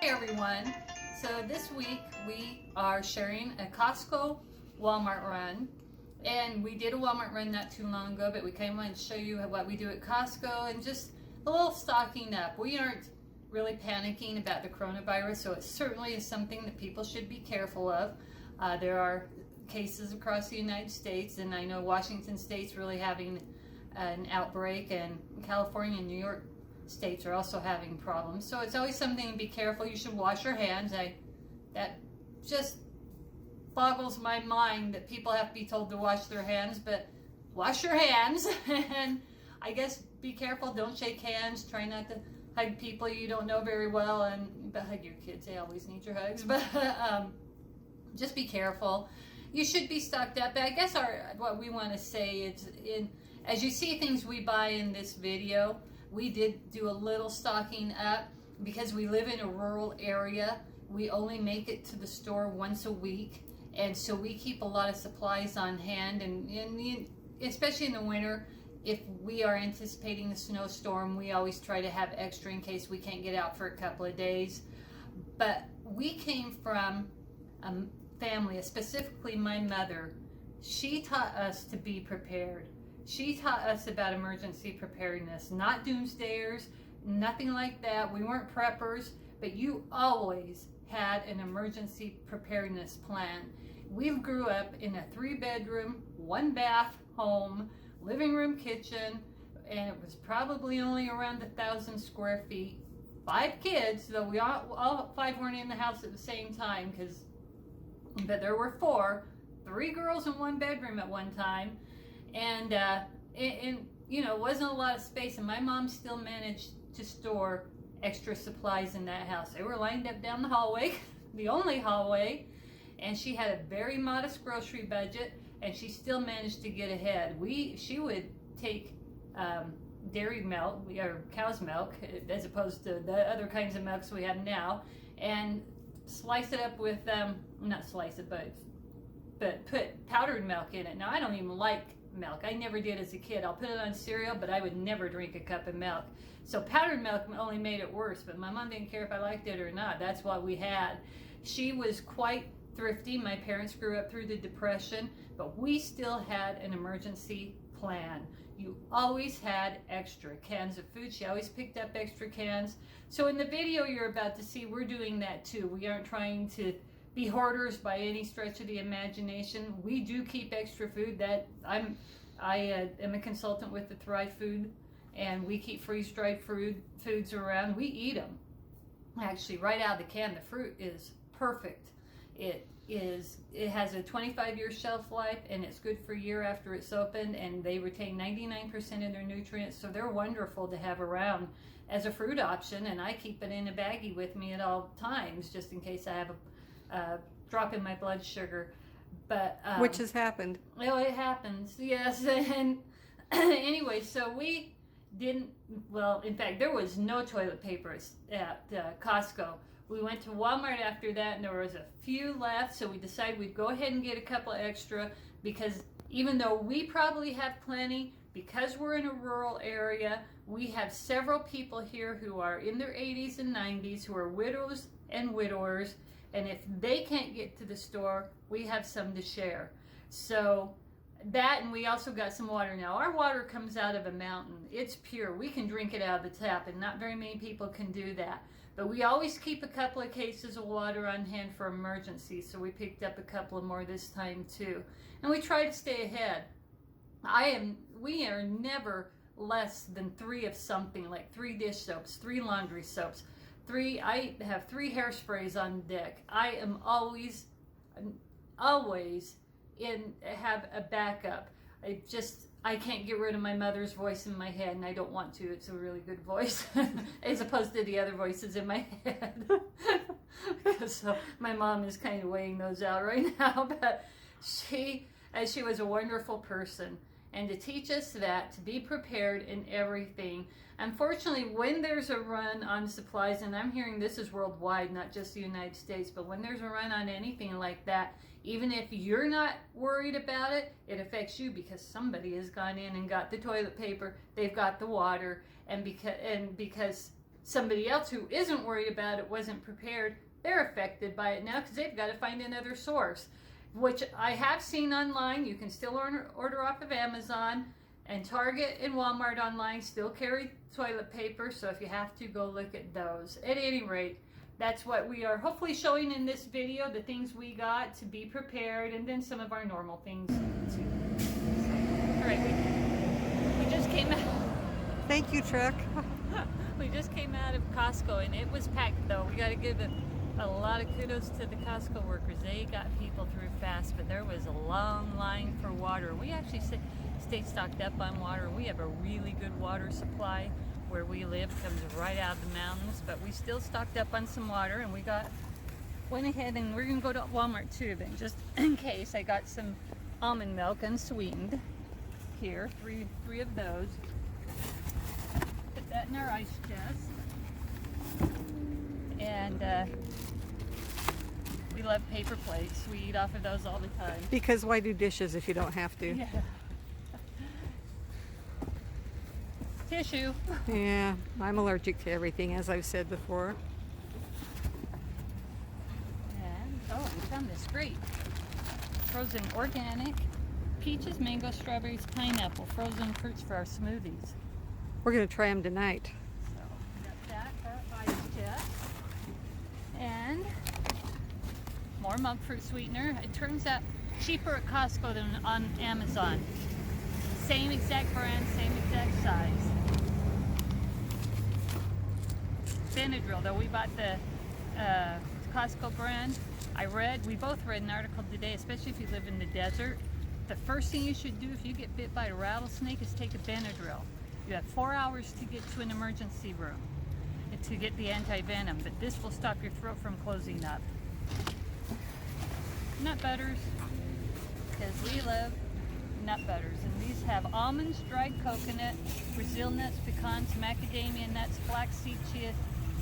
Hey everyone, so this week we are sharing a Costco Walmart run, and we did a Walmart run not too long ago, but we came on to show you what we do at Costco and just a little stocking up. We aren't really panicking about the coronavirus, so it certainly is something that people should be careful of. There are cases across the United States, and I know Washington State's really having an outbreak, and California and New York states are also having problems. So it's always something to be careful. You should wash your hands. That just boggles my mind that people have to be told to wash their hands, but wash your hands. And I guess be careful. Don't shake hands. Try not to hug people you don't know very well, but hug your kids. They always need your hugs. But just be careful. You should be stocked up. I guess what we want to say is, as you see things we buy in this video, we did do a little stocking up because we live in a rural area. We only make it to the store once a week, and so we keep a lot of supplies on hand, and especially in the winter, if we are anticipating a snowstorm, we always try to have extra in case we can't get out for a couple of days. But we came from a family, specifically my mother. She taught us to be prepared. She taught us about emergency preparedness, not doomsdayers, nothing like that. We weren't preppers, but you always had an emergency preparedness plan. We grew up in a 3-bedroom, 1-bath home, living room, kitchen, and it was probably only around 1,000 square feet. 5 kids, though we all 5 weren't in the house at the same time, but there were 4, 3 girls in 1 bedroom at one time. And wasn't a lot of space, and my mom still managed to store extra supplies in that house. They were lined up down the hallway, the only hallway, and she had a very modest grocery budget, and she still managed to get ahead. She would take dairy milk, or cow's milk, as opposed to the other kinds of milks we have now, and slice it up with, not slice it, but put powdered milk in it. Now, I don't even like milk. I never did as a kid. I'll put it on cereal, but I would never drink a cup of milk. So powdered milk only made it worse, but my mom didn't care if I liked it or not. That's what we had. She was quite thrifty. My parents grew up through the Depression, but we still had an emergency plan. You always had extra cans of food. She always picked up extra cans. So in the video you're about to see, we're doing that too. We aren't trying to be hoarders by any stretch of the imagination. We do keep extra food. I am a consultant with the Thrive Food, and we keep freeze-dried foods around. We eat them. Actually, right out of the can, the fruit is perfect. It has a 25-year shelf life, and it's good for a year after it's opened, and they retain 99% of their nutrients, so they're wonderful to have around as a fruit option, and I keep it in a baggie with me at all times, just in case I have a drop in my blood sugar. But which has happened. Oh, it happens, yes. And anyway, so we didn't, well, in fact, there was no toilet paper at Costco. We went to Walmart after that, and there was a few left, so we decided we'd go ahead and get a couple extra, because even though we probably have plenty, because we're in a rural area, we have several people here who are in their 80s and 90s who are widows and widowers, and if they can't get to the store, we have some to share. So that, and we also got some water. Now, our water comes out of a mountain. It's pure. We can drink it out of the tap, and not very many people can do that. But we always keep a couple of cases of water on hand for emergencies, so we picked up a couple of more this time too. And we try to stay ahead. We are never less than 3 of something, like 3 dish soaps, 3 laundry soaps, I have 3 hairsprays on deck. I am always have a backup. I can't get rid of my mother's voice in my head, and I don't want to. It's a really good voice, as opposed to the other voices in my head. So my mom is kind of weighing those out right now, but she was a wonderful person. And to teach us that, to be prepared in everything. Unfortunately, when there's a run on supplies, and I'm hearing this is worldwide, not just the United States, but when there's a run on anything like that, even if you're not worried about it, it affects you, because somebody has gone in and got the toilet paper, they've got the water, and because somebody else who isn't worried about it, wasn't prepared, they're affected by it now because they've got to find another source, which I have seen online. You can still order off of Amazon, and Target and Walmart online still carry toilet paper, so if you have to, go look at those. At any rate, that's what we are hopefully showing in this video, the things we got to be prepared, and then some of our normal things too. All right, we just came out. Thank you, truck. We just came out of Costco, and it was packed though. We got to give it a lot of kudos to the Costco workers. They got people through fast, but there was a long line for water. We actually stayed stocked up on water. We have a really good water supply where we live. It comes right out of the mountains, but we still stocked up on some water, and went ahead, and we're gonna go to Walmart too, but just in case, I got some almond milk unsweetened here, three of those. Put that in our ice chest. And we love paper plates. We eat off of those all the time. Because why do dishes if you don't have to? Yeah. Tissue. Yeah, I'm allergic to everything, as I've said before. And, oh, we found this great frozen organic peaches, mango, strawberries, pineapple, frozen fruits for our smoothies. We're going to try them tonight. So, we got that, our ice chest. And more monk fruit sweetener. It turns out cheaper at Costco than on Amazon. Same exact brand, same exact size. Benadryl, though we bought the Costco brand. We both read an article today, especially if you live in the desert. The first thing you should do if you get bit by a rattlesnake is take a Benadryl. You have 4 hours to get to an emergency room to get the anti-venom, but this will stop your throat from closing up. Nut butters, because we love nut butters, and these have almonds, dried coconut, Brazil nuts, pecans, macadamia nuts, flaxseed, chia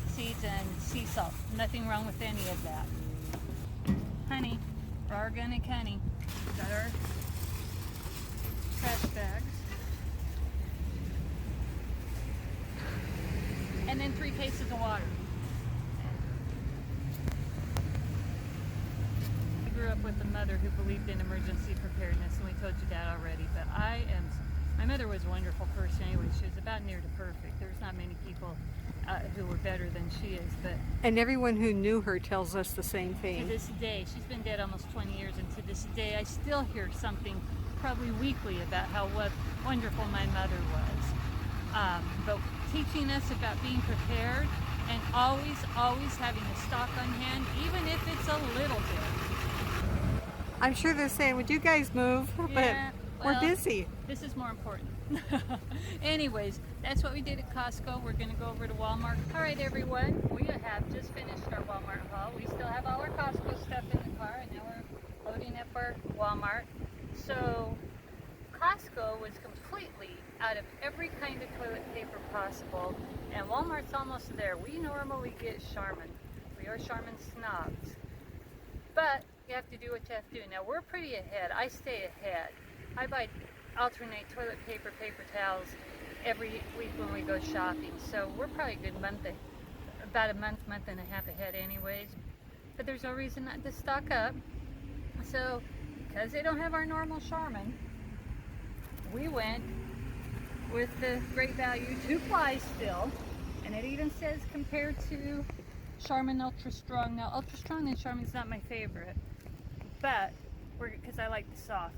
seeds, and sea salt. Nothing wrong with any of that. Honey, raw organic honey. Got our trash bags. And then 3 cases of water. I grew up with a mother who believed in emergency preparedness, and we told you that already, but my mother was a wonderful person anyway. She was about near to perfect. There's not many people who were better than she is, but... And everyone who knew her tells us the same To thing. this day, she's been dead almost 20 years, and to this day, I still hear something, probably weekly, about how wonderful my mother was. But teaching us about being prepared and always having a stock on hand, even if it's a little bit. I'm sure they're saying, would you guys move? Yeah, But well, we're busy. This is more important. Anyways, that's what we did at Costco. We're going to go over to Walmart. All right, everyone. We have just finished our Walmart haul. We still have all our Costco stuff in the car, and now we're loading up our Walmart. So, Costco was completely out of every kind of toilet paper possible, and Walmart's almost there. We normally get Charmin. We are Charmin snobs. But you have to do what you have to do. Now, we're pretty ahead. I stay ahead. I alternate toilet paper, paper towels every week when we go shopping. So we're probably a good month, about a month and a half ahead anyways. But there's no reason not to stock up. So, because they don't have our normal Charmin, we went with the Great Value 2-ply still. And it even says compared to Charmin Ultra Strong. Now, Ultra Strong and Charmin's not my favorite, but because I like the soft.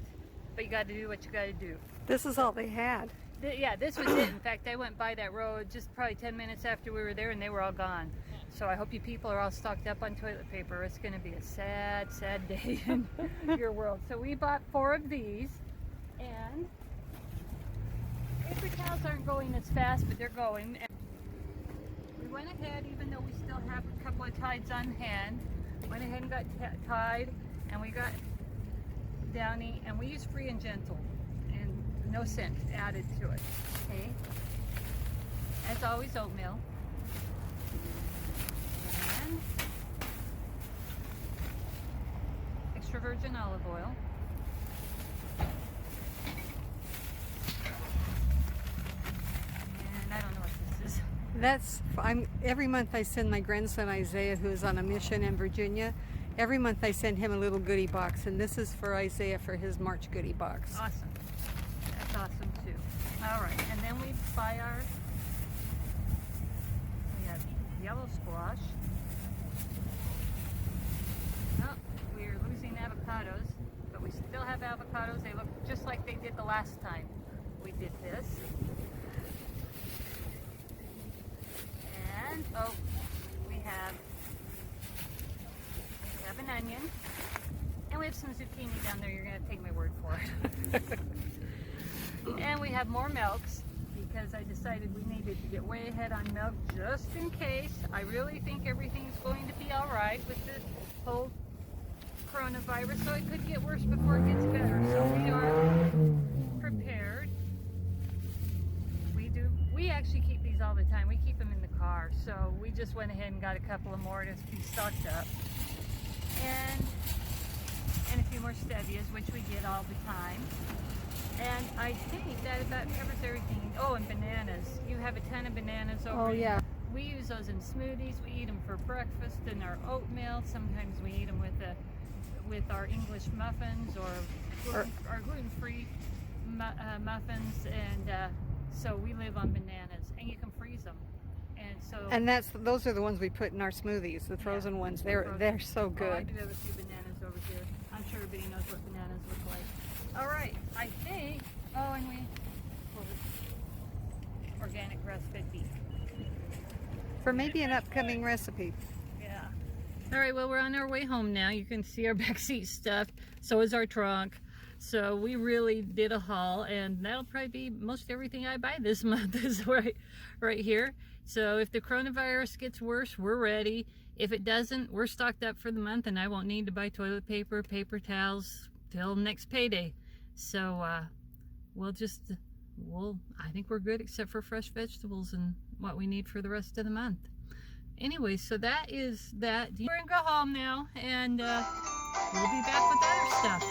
But you got to do what you got to do. This is all they had. Yeah, this was it. In fact, I went by that road just probably 10 minutes after we were there, and they were all gone. So I hope you people are all stocked up on toilet paper. It's going to be a sad, sad day in your world. So we bought 4 of these, and paper towels aren't going as fast, but they're going. And we went ahead, even though we still have a couple of tides on hand, went ahead and got Tide, and we got Downy, and we use Free and Gentle, and no scent added to it. Okay. As always, oatmeal. And extra virgin olive oil. And I don't know what this is. Every month I send my grandson Isaiah, who is on a mission in Virginia. Every month I send him a little goodie box, and this is for Isaiah for his March goodie box. Awesome. That's awesome too. All right, and then we buy we have yellow squash. Oh, we're losing avocados, but we still have avocados. They look just like they did the last time we did this. And we have an onion, and we have some zucchini down there. You're gonna take my word for it. And we have more milks because I decided we needed to get way ahead on milk just in case. I really think everything's going to be all right with the whole coronavirus, so it could get worse before it gets better. So we are prepared. We actually keep these all the time. We keep them in the car, so we just went ahead and got a couple of more to be stocked up, and a few more stevias, which we get all the time. And I think that about covers everything. Oh, and bananas. You have a ton of bananas over Oh, yeah. We use those in smoothies. We eat them for breakfast in our oatmeal. Sometimes we eat them with our English muffins or our gluten-free muffins. And so we live on bananas, and you can freeze them. And those are the ones we put in our smoothies, the frozen ones. They're so good. Oh, I do have a few bananas over here. I'm sure everybody knows what bananas look like. All right, I think. Oh, and organic grass-fed beef For maybe an upcoming recipe. Yeah. All right, well, we're on our way home now. You can see our backseat stuffed. So is our trunk. So we really did a haul, and that'll probably be most everything I buy this month is right here. So if the coronavirus gets worse, we're ready. If it doesn't, we're stocked up for the month, and I won't need to buy toilet paper, paper towels till next payday. So I think we're good except for fresh vegetables and what we need for the rest of the month. Anyway, so that is that. We're gonna go home now, and we'll be back with other stuff.